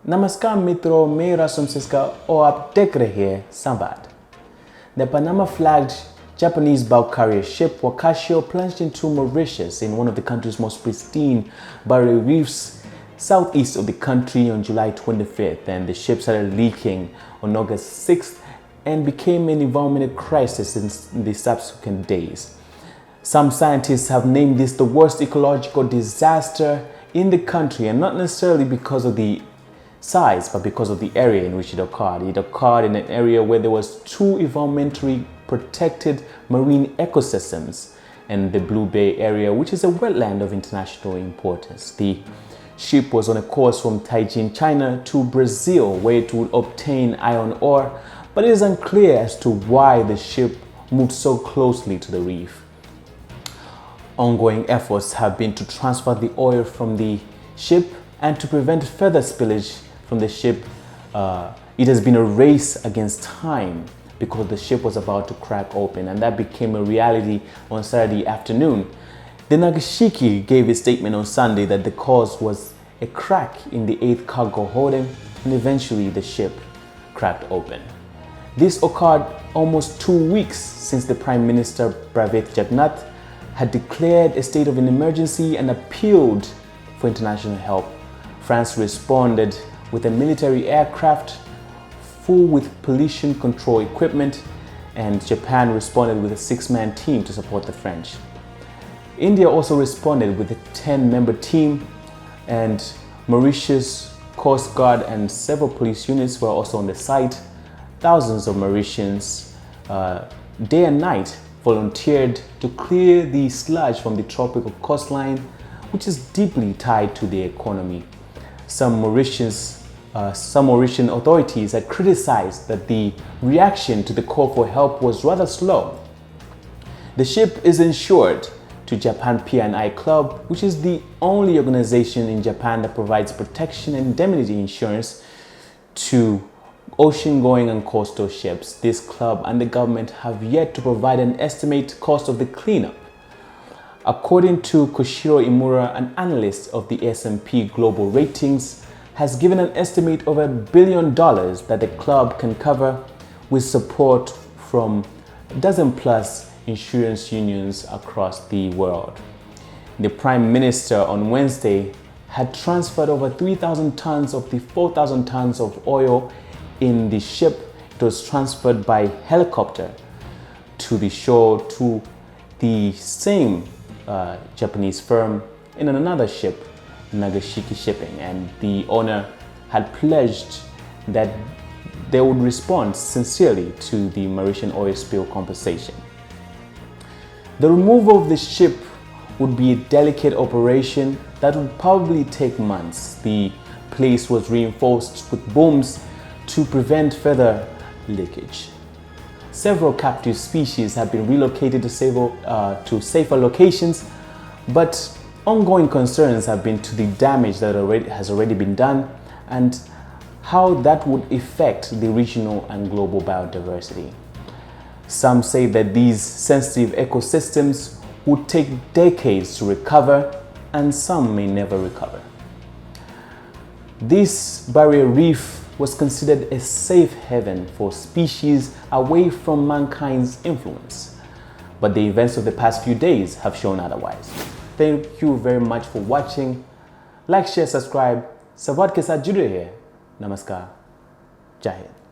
नमस्कार मित्रों, मेरा सुमसिस्का और आप देख रहे हैं संवाद. The Panama-flagged Japanese bulk carrier ship Wakashio plunged into Mauritius in one of the country's most pristine barrier reefs southeast of the country on July 25th, and the ship started leaking on August 6th and became an environmental crisis in the subsequent days. Some scientists have named this the worst ecological disaster in the country, and not necessarily because of the size, but because of the area in which it occurred. It occurred in an area where there was two environmentally protected marine ecosystems, and the Blue Bay area, which is a wetland of international importance. The ship was on a course from Taijin, China to Brazil, where it would obtain iron ore, but it is unclear as to why the ship moved so closely to the reef. Ongoing efforts have been to transfer the oil from the ship and to prevent further spillage from the ship. It has been a race against time because the ship was about to crack open, and that became a reality on Saturday afternoon. The Nagasaki gave a statement on Sunday that the cause was a crack in the 8th cargo holding, and eventually the ship cracked open. This occurred almost 2 weeks since the Prime Minister Pravitt Jagannath had declared a state of an emergency and appealed for international help. France responded with a military aircraft full with pollution control equipment, and Japan responded with a 6-man team to support the French. India also responded with a 10-member team, and Mauritius, Coast Guard and several police units were also on the site. Thousands of Mauritians, day and night, volunteered to clear the sludge from the tropical coastline, which is deeply tied to the economy. Some Mauritian authorities had criticized that the reaction to the call for help was rather slow. The ship is insured to Japan P&I Club, which is the only organization in Japan that provides protection and indemnity insurance to ocean-going and coastal ships. This club and the government have yet to provide an estimate cost of the cleanup. According to Koshiro Imura, an analyst of the S&P Global Ratings, has given an estimate of $1 billion that the club can cover with support from a dozen plus insurance unions across the world. The Prime Minister on Wednesday had transferred over 3,000 tons of the 4,000 tons of oil in the ship. It was transferred by helicopter to the shore to the same Japanese firm in another ship, Nagasaki Shipping, and the owner had pledged that they would respond sincerely to the Mauritian oil spill compensation. The removal of the ship would be a delicate operation that would probably take months. The place was reinforced with booms to prevent further leakage. Several captive species have been relocated to safer locations, but ongoing concerns have been to the damage that has already been done and how that would affect the regional and global biodiversity. Some say that these sensitive ecosystems would take decades to recover, and some may never recover. This barrier reef was considered a safe haven for species away from mankind's influence. But the events of the past few days have shown otherwise. Thank you very much for watching. Like, share, subscribe. संवाद के साथ जुड़े रहिए. नमस्कार. जय हिंद.